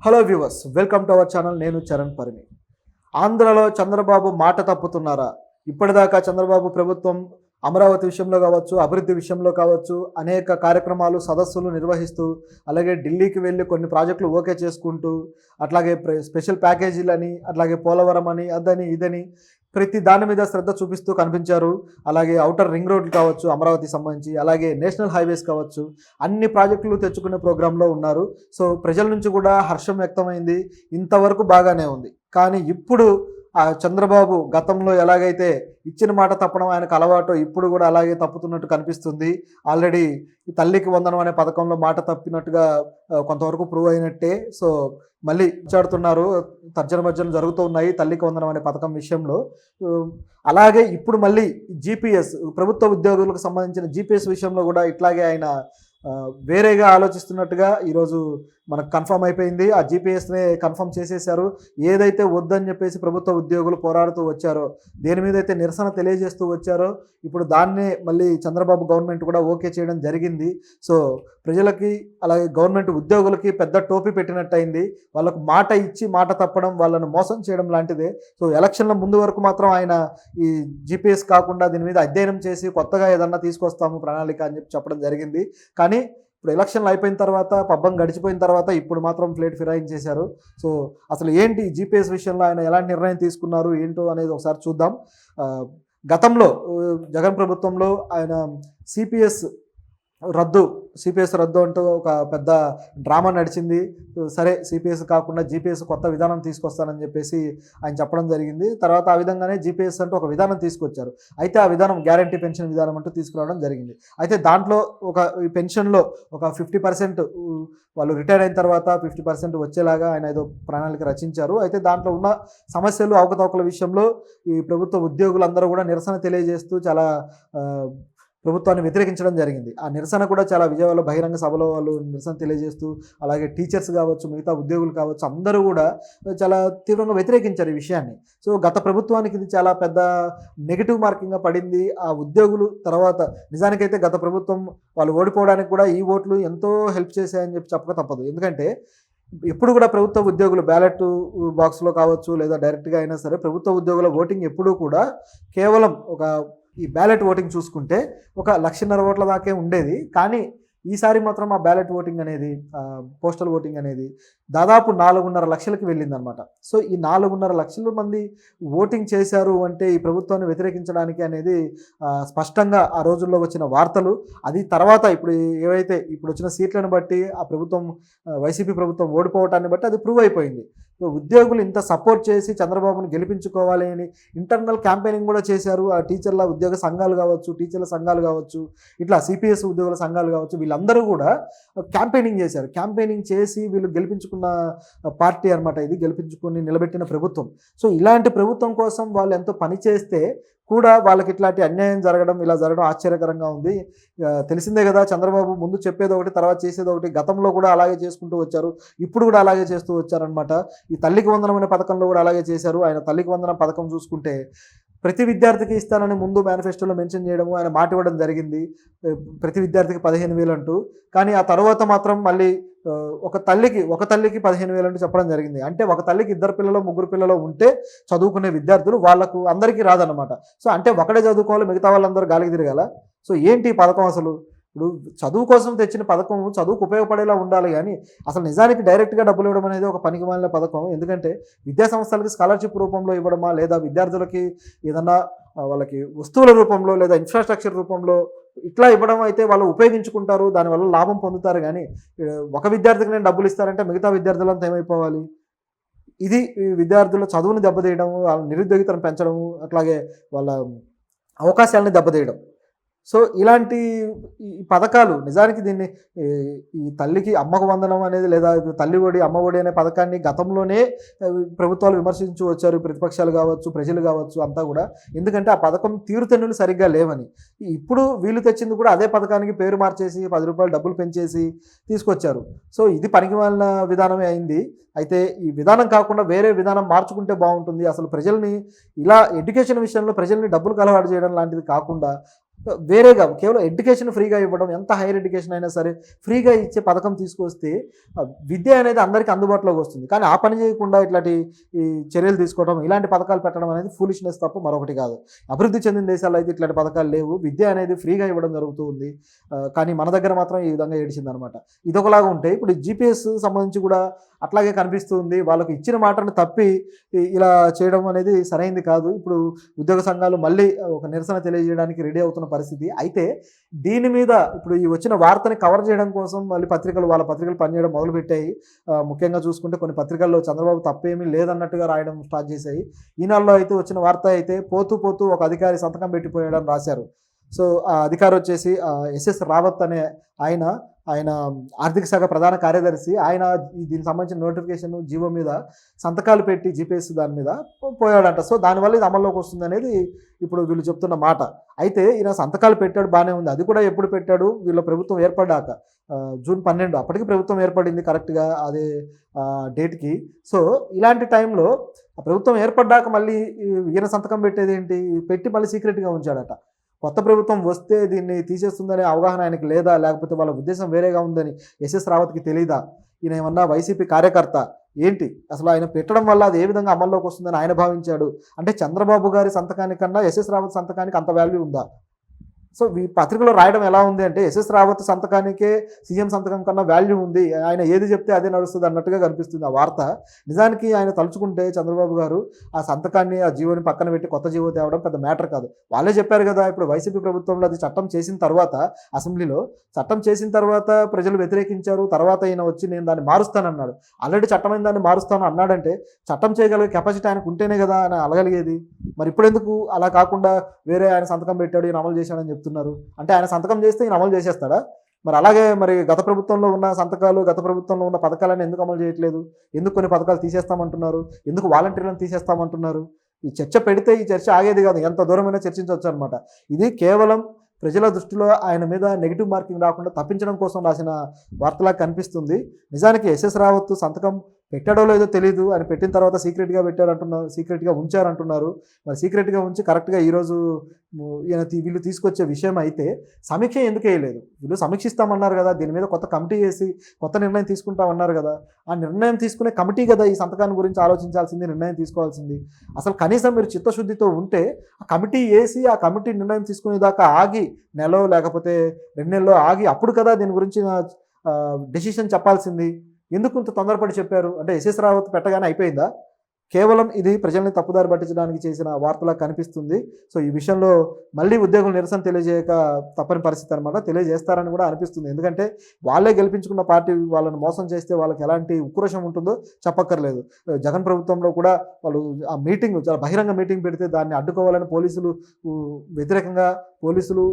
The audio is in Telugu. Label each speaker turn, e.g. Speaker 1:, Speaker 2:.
Speaker 1: Hello viewers, welcome to our channel. నేను చరణ్ పరిమి. ఆంధ్రలో చంద్రబాబు మాట తప్పుతున్నారా? ఇప్పటిదాకా చంద్రబాబు ప్రభుత్వం అమరావతి విషయంలో కావచ్చు, అభివృద్ధి విషయంలో కావచ్చు, అనేక కార్యక్రమాలు సదస్సులు నిర్వహిస్తూ, అలాగే ఢిల్లీకి వెళ్ళి కొన్ని ప్రాజెక్టులు ఓకే చేసుకుంటూ, అట్లాగే స్పెషల్ ప్యాకేజీలని, అట్లాగే పోలవరం అని, అదని ఇదని ప్రతి దాని మీద శ్రద్ధ చూపిస్తూ కనిపించారు. అలాగే ఔటర్ రింగ్ రోడ్లు కావచ్చు అమరావతికి సంబంధించి, అలాగే నేషనల్ హైవేస్ కావచ్చు, అన్ని ప్రాజెక్టులు తెచ్చుకునే ప్రోగ్రాంలో ఉన్నారు. సో ప్రజల నుంచి కూడా హర్షం వ్యక్తమైంది. ఇంతవరకు బాగానే ఉంది. కానీ ఇప్పుడు చంద్రబాబు గతంలో ఎలాగైతే ఇచ్చిన మాట తప్పడం ఆయనకు అలవాటు, ఇప్పుడు కూడా అలాగే తప్పుతున్నట్టు కనిపిస్తుంది. ఆల్రెడీ ఈ తల్లికి వందనం అనే పథకంలో మాట తప్పినట్టుగా కొంతవరకు ప్రూవ్ అయినట్టే. సో మళ్ళీ చాడుతున్నారు, తర్జన భర్జనలు జరుగుతూ ఉన్నాయి తల్లికి వందనం అనే పథకం విషయంలో. అలాగే ఇప్పుడు మళ్ళీ జీపీఎస్, ప్రభుత్వ ఉద్యోగులకు సంబంధించిన జీపీఎస్ విషయంలో కూడా ఇట్లాగే ఆయన వేరేగా ఆలోచిస్తున్నట్టుగా ఈరోజు మనకు కన్ఫర్మ్ అయిపోయింది. ఆ జీపీఎస్నే కన్ఫర్మ్ చేసేశారు. ఏదైతే వద్దని చెప్పేసి ప్రభుత్వ ఉద్యోగులు పోరాడుతూ వచ్చారో, దేని మీద అయితే నిరసన తెలియజేస్తూ వచ్చారో, ఇప్పుడు దాన్నే మళ్ళీ చంద్రబాబు గవర్నమెంట్ కూడా ఓకే చేయడం జరిగింది. సో ప్రజలకి అలాగే గవర్నమెంట్ ఉద్యోగులకి పెద్ద టోపీ పెట్టినట్టయింది. వాళ్ళకు మాట ఇచ్చి మాట తప్పడం, వాళ్ళను మోసం చేయడం లాంటిదే. సో ఎలక్షన్ల ముందు వరకు మాత్రం ఆయన ఈ జీపీఎస్ కాకుండా దీని మీద అధ్యయనం చేసి కొత్తగా ఏదన్నా తీసుకొస్తాము ప్రణాళిక అని చెప్పడం జరిగింది. కానీ ఇప్పుడు ఎలక్షన్లు అయిపోయిన తర్వాత, పబ్బం గడిచిపోయిన తర్వాత ఇప్పుడు మాత్రం ప్లేట్ ఫిరాయించేశారు. సో అసలు ఏంటి జీపీఎస్ విషయంలో ఆయన ఎలాంటి నిర్ణయం తీసుకున్నారు ఏంటో అనేది ఒకసారి చూద్దాం. గతంలో జగన్ ప్రభుత్వంలో ఆయన సిపిఎస్ రద్దు అంటూ ఒక పెద్ద డ్రామా నడిచింది. సరే సిపిఎస్ కాకుండా జీపీఎస్ కొత్త విధానం తీసుకొస్తానని చెప్పేసి ఆయన చెప్పడం జరిగింది. తర్వాత ఆ విధంగానే జీపీఎస్ అంటూ ఒక విధానం తీసుకొచ్చారు. అయితే ఆ విధానం గ్యారంటీ పెన్షన్ విధానం అంటూ తీసుకురావడం జరిగింది. అయితే దాంట్లో ఈ పెన్షన్లో ఒక 50% వాళ్ళు రిటైర్ అయిన తర్వాత 50% వచ్చేలాగా ఆయన ఏదో ప్రణాళిక రచించారు. అయితే దాంట్లో ఉన్న సమస్యలు, అవకతవకల విషయంలో ఈ ప్రభుత్వ ఉద్యోగులందరూ కూడా నిరసన తెలియజేస్తూ చాలా ప్రభుత్వాన్ని వ్యతిరేకించడం జరిగింది. ఆ నిరసన కూడా చాలా విజయవాడలో బహిరంగ సభలో వాళ్ళు నిరసన తెలియజేస్తూ, అలాగే టీచర్స్ కావచ్చు, మిగతా ఉద్యోగులు కావచ్చు, అందరూ కూడా చాలా తీవ్రంగా వ్యతిరేకించారు ఈ విషయాన్ని. సో గత ప్రభుత్వానికి ఇది చాలా పెద్ద నెగిటివ్ మార్కింగ్గా పడింది. ఆ ఉద్యోగులు తర్వాత నిజానికైతే గత ప్రభుత్వం వాళ్ళు ఓడిపోవడానికి కూడా ఈ ఓట్లు ఎంతో హెల్ప్ చేశాయని చెప్పక తప్పదు. ఎందుకంటే ఎప్పుడు కూడా ప్రభుత్వ ఉద్యోగులు బ్యాలెట్ బాక్స్లో కావచ్చు, లేదా డైరెక్ట్గా అయినా సరే ప్రభుత్వ ఉద్యోగుల ఓటింగ్ ఎప్పుడూ కూడా కేవలం ఈ బ్యాలెట్ ఓటింగ్ చూసుకుంటే 1,50,000 ఓట్ల దాకే ఉండేది. కానీ ఈసారి మాత్రం ఆ బ్యాలెట్ ఓటింగ్ అనేది, పోస్టల్ ఓటింగ్ అనేది దాదాపు 4.5 లక్షలకి వెళ్ళిందనమాట. సో ఈ 4.5 లక్షల మంది ఓటింగ్ చేశారు అంటే ఈ ప్రభుత్వాన్ని వ్యతిరేకించడానికి అనేది స్పష్టంగా ఆ రోజుల్లో వచ్చిన వార్తలు, అది తర్వాత ఇప్పుడు ఏవైతే ఇప్పుడు వచ్చిన సీట్లను బట్టి ఆ ప్రభుత్వం, వైసీపీ ప్రభుత్వం ఓడిపోవటాన్ని బట్టి అది ప్రూవ్ అయిపోయింది. సో ఉద్యోగులు ఇంత సపోర్ట్ చేసి చంద్రబాబుని గెలిపించుకోవాలి అని ఇంటర్నల్ క్యాంపెయినింగ్ కూడా చేశారు. ఆ టీచర్ల ఉద్యోగ సంఘాలు కావచ్చు, టీచర్ల సంఘాలు కావచ్చు, ఇట్లా సిపిఎస్ ఉద్యోగుల సంఘాలు కావచ్చు, వీళ్ళందరూ కూడా క్యాంపెయినింగ్ చేశారు. క్యాంపెయినింగ్ చేసి వీళ్ళు గెలిపించుకున్న పార్టీ అనమాట ఇది, గెలిపించుకుని నిలబెట్టిన ప్రభుత్వం. సో ఇలాంటి ప్రభుత్వం కోసం వాళ్ళు ఎంతో పని చేస్తే కూడా వాళ్ళకి ఇట్లాంటి అన్యాయం జరగడం, ఇలా జరగడం ఆశ్చర్యకరంగా ఉంది. తెలిసిందే కదా, చంద్రబాబు ముందు చెప్పేది ఒకటి, తర్వాత చేసేది ఒకటి. గతంలో కూడా అలాగే చేసుకుంటూ వచ్చారు, ఇప్పుడు కూడా అలాగే చేస్తూ వచ్చారనమాట. ఈ తల్లికి వందనం అనే పథకంలో కూడా అలాగే చేశారు. ఆయన తల్లికి వందనం పథకం చూసుకుంటే ప్రతి విద్యార్థికి ఇస్తానని ముందు మేనిఫెస్టోలో మెన్షన్ చేయడము, ఆయన మాట ఇవ్వడం జరిగింది ప్రతి విద్యార్థికి 15,000 అంటూ. కానీ ఆ తర్వాత మాత్రం మళ్ళీ ఒక తల్లికి 15,000 అంటూ చెప్పడం జరిగింది. అంటే ఒక తల్లికి 2 పిల్లలు 3 పిల్లలు ఉంటే చదువుకునే విద్యార్థులు, వాళ్ళకు అందరికీ రాదన్నమాట. సో అంటే ఒకడే చదువుకోవాలి, మిగతా వాళ్ళందరూ గాలికి తిరగాల. సో ఏంటి ఈ పథకం అసలు? ఇప్పుడు చదువు కోసం తెచ్చిన పథకం చదువుకు ఉపయోగపడేలా ఉండాలి. కానీ అసలు నిజానికి డైరెక్ట్గా డబ్బులు ఇవ్వడం అనేది ఒక పనికిమాలిన పథకం. ఎందుకంటే విద్యా సంస్థలకి స్కాలర్షిప్ రూపంలో ఇవ్వడమా, లేదా విద్యార్థులకి ఏదన్నా వాళ్ళకి వస్తువుల రూపంలో లేదా ఇన్ఫ్రాస్ట్రక్చర్ రూపంలో ఇట్లా ఇవ్వడం అయితే వాళ్ళు ఉపయోగించుకుంటారు, దానివల్ల లాభం పొందుతారు. కానీ ఒక విద్యార్థికి నేను డబ్బులు ఇస్తారంటే మిగతా విద్యార్థులంతా ఏమైపోవాలి? ఇది విద్యార్థుల చదువుని దెబ్బతీయడం, వాళ్ళ నిరుద్యోగితను పెంచడము, అట్లాగే వాళ్ళ అవకాశాలని దెబ్బతీయడం. సో ఇలాంటి ఈ పథకాలు నిజానికి దీన్ని ఈ తల్లికి అమ్మకు వందనం అనేది, లేదా తల్లి ఒడి అమ్మ ఒడి అనే పథకాన్ని గతంలోనే ప్రభుత్వాలు విమర్శించు వచ్చారు, ప్రతిపక్షాలు కావచ్చు, ప్రజలు కావచ్చు, అంతా కూడా. ఎందుకంటే ఆ పథకం తీరుతెన్నులు సరిగ్గా లేవని. ఇప్పుడు వీళ్ళు తెచ్చింది కూడా అదే పథకానికి పేరు మార్చేసి 10 రూపాయలు డబ్బులు పెంచేసి తీసుకొచ్చారు. సో ఇది పనికిమాలిన విధానమే అయింది. అయితే ఈ విధానం కాకుండా వేరే విధానం మార్చుకుంటే బాగుంటుంది. అసలు ప్రజల్ని ఇలా ఎడ్యుకేషన్ విషయంలో ప్రజల్ని డబ్బులు అలవాటు చేయడం లాంటిది కాకుండా వేరేగా కేవలం ఎడ్యుకేషన్ ఫ్రీగా ఇవ్వడం, ఎంత హైయర్ ఎడ్యుకేషన్ అయినా సరే ఫ్రీగా ఇచ్చే పథకం తీసుకొస్తే విద్య అనేది అందరికీ అందుబాటులోకి వస్తుంది. కానీ ఆ పని చేయకుండా ఇట్లాంటి ఈ చర్యలు తీసుకోవడం, ఇలాంటి పథకాలు పెట్టడం అనేది ఫూలిష్‌నెస్ తప్ప మరొకటి కాదు. అభివృద్ధి చెందిన దేశాల్లో అయితే ఇట్లాంటి పథకాలు లేవు. విద్య అనేది ఫ్రీగా ఇవ్వడం జరుగుతూ ఉంది. కానీ మన దగ్గర మాత్రం ఈ విధంగా ఏడిచిందనమాట. ఇదొకలాగా ఉంటే ఇప్పుడు జీపీఎస్ సంబంధించి కూడా అట్లాగే కనిపిస్తుంది. వాళ్ళకి ఇచ్చిన మాటను తప్పి ఇలా చేయడం అనేది సరైంది కాదు. ఇప్పుడు ఉద్యోగ సంఘాలు మళ్ళీ ఒక నిరసన తెలియజేయడానికి రెడీ అవుతున్న పరిస్థితి. అయితే దీని మీద ఇప్పుడు ఈ వచ్చిన వార్తని కవర్ చేయడం కోసం మళ్ళీ వాళ్ళ పత్రికలు పనిచేయడం మొదలుపెట్టాయి. ముఖ్యంగా చూసుకుంటే కొన్ని పత్రికల్లో చంద్రబాబు తప్పేమీ లేదన్నట్టుగా రాయడం స్టార్ట్ చేశాయి. ఈనాడులో అయితే వచ్చిన వార్త అయితే పోతూ పోతూ ఒక అధికారి సంతకం పెట్టిపోయాడని రాశారు. సో ఆ అధికారి వచ్చేసి ఎస్ఎస్ రావత్ అనే ఆయన ఆర్థిక శాఖ ప్రధాన కార్యదర్శి. ఆయన దీనికి సంబంధించిన నోటిఫికేషన్ జీవో మీద సంతకాలు పెట్టి జీపీఎస్ దాని మీద పోయాడంట. సో దానివల్ల ఇది అమల్లోకి వస్తుంది అనేది ఇప్పుడు వీళ్ళు చెప్తున్న మాట. అయితే ఈయన సంతకాలు పెట్టాడు, బాగానే ఉంది. అది కూడా ఎప్పుడు పెట్టాడు? వీళ్ళ ప్రభుత్వం ఏర్పడ్డాక జూన్ 12 అప్పటికి ప్రభుత్వం ఏర్పడింది కరెక్ట్గా అదే డేట్కి. సో ఇలాంటి టైంలో ప్రభుత్వం ఏర్పడ్డాక మళ్ళీ ఈయన సంతకం పెట్టేది ఏంటి? పెట్టి మళ్ళీ సీక్రెట్గా ఉంచాడట. కొత్త ప్రభుత్వం వస్తే దీన్ని తీసేస్తుందనే అవగాహన ఆయనకి లేదా? లేకపోతే వాళ్ళ ఉద్దేశం వేరేగా ఉందని ఎస్ఎస్ రావత్కి తెలీదా? ఈయన ఏమన్నా వైసీపీ కార్యకర్త ఏంటి? అసలు ఆయన పెట్టడం వల్ల అది ఏ విధంగా అమల్లోకి వస్తుందని ఆయన భావించాడు? అంటే చంద్రబాబు గారి సంతకానికన్నా ఎస్ఎస్ రావత్ సంతకానికి అంత వాల్యూ ఉందా? సో ఈ పత్రికలో రాయడం ఎలా ఉంది అంటే ఎస్ఎస్ రావత్ సంతకానికే సీఎం సంతకం కన్నా వాల్యూ ఉంది, ఆయన ఏది చెప్తే అదే నడుస్తుంది అన్నట్టుగా కనిపిస్తుంది ఆ వార్త. నిజానికి ఆయన తలుచుకుంటే చంద్రబాబు గారు ఆ సంతకాన్ని ఆ జీవోని పక్కన పెట్టి కొత్త జీవో తేవడం పెద్ద మ్యాటర్ కాదు. వాళ్ళే చెప్పారు కదా, ఇప్పుడు వైసీపీ ప్రభుత్వంలో అది చట్టం చేసిన తర్వాత అసెంబ్లీలో చట్టం చేసిన తర్వాత ప్రజలు వ్యతిరేకించారు. తర్వాత ఈయన వచ్చి నేను దాన్ని మారుస్తానన్నాడు. ఆల్రెడీ చట్టమైన దాన్ని మారుస్తాను అన్నాడంటే చట్టం చేయగలిగే కెపాసిటీ ఆయనకు ఉంటేనే కదా ఆయన అలగలిగేది. మరి ఇప్పుడు ఎందుకు అలా కాకుండా వేరే ఆయన సంతకం పెట్టాడు ఈయన అమలు చేశాడని చెప్తున్నారు? అంటే ఆయన సంతకం చేస్తే ఈయన అమలు చేసేస్తాడా? మరి అలాగే మరి గత ప్రభుత్వంలో ఉన్న సంతకాలు, గత ప్రభుత్వంలో ఉన్న పథకాలను ఎందుకు అమలు చేయట్లేదు? ఎందుకు కొన్ని పథకాలు తీసేస్తామంటున్నారు? ఎందుకు వాలంటీర్లను తీసేస్తామంటున్నారు? ఈ చర్చ పెడితే ఈ చర్చ ఆగేది కాదు, ఎంత దూరమైనా చర్చించవచ్చు అనమాట. ఇది కేవలం ప్రజల దృష్టిలో ఆయన మీద నెగిటివ్ మార్కింగ్ రాకుండా తప్పించడం కోసం రాసిన వార్తలా కనిపిస్తుంది. నిజానికి ఎస్ఎస్ రావత్ సంతకం పెట్టాడో లేదో తెలీదు. ఆయన పెట్టిన తర్వాత సీక్రెట్గా పెట్టారంటున్నారు, సీక్రెట్గా ఉంచారంటున్నారు. మరి సీక్రెట్గా ఉంచి కరెక్ట్గా ఈరోజు వీళ్ళు తీసుకొచ్చే విషయం అయితే సమీక్ష ఎందుకు వేయలేదు? వీళ్ళు సమీక్షిస్తామన్నారు కదా, దీని మీద కొత్త కమిటీ వేసి కొత్త నిర్ణయం తీసుకుంటామన్నారు కదా. ఆ నిర్ణయం తీసుకునే కమిటీ కదా ఈ సంతకాన్ని గురించి ఆలోచించాల్సింది, నిర్ణయం తీసుకోవాల్సింది. అసలు కనీసం మీరు చిత్తశుద్ధితో ఉంటే ఆ కమిటీ వేసి ఆ కమిటీ నిర్ణయం తీసుకునేదాకా ఆగి నెలలో లేకపోతే 2 నెలల్లో ఆగి అప్పుడు కదా దీని గురించి డెసిషన్ చెప్పాల్సింది. ఎందుకు ఇంత తొందరపడి చెప్పారు? అంటే ఎస్ఎస్ రావత్ పెట్టగానే అయిపోయిందా? కేవలం ఇది ప్రజల్ని తప్పుదారి పట్టించడానికి చేసిన వార్తలా కనిపిస్తుంది. సో ఈ విషయంలో మళ్ళీ ఉద్యోగులు నిరసన తెలియజేయక తప్పని పరిస్థితి అనమాట. తెలియజేస్తారని కూడా అనిపిస్తుంది. ఎందుకంటే వాళ్ళే గెలిపించుకున్న పార్టీ వాళ్ళని మోసం చేస్తే వాళ్ళకి ఎలాంటి ఉక్రోషం ఉంటుందో చెప్పక్కర్లేదు. జగన్ ప్రభుత్వంలో కూడా వాళ్ళు ఆ మీటింగ్ చాలా బహిరంగ మీటింగ్ పెడితే దాన్ని అడ్డుకోవాలని వ్యతిరేకంగా పోలీసులు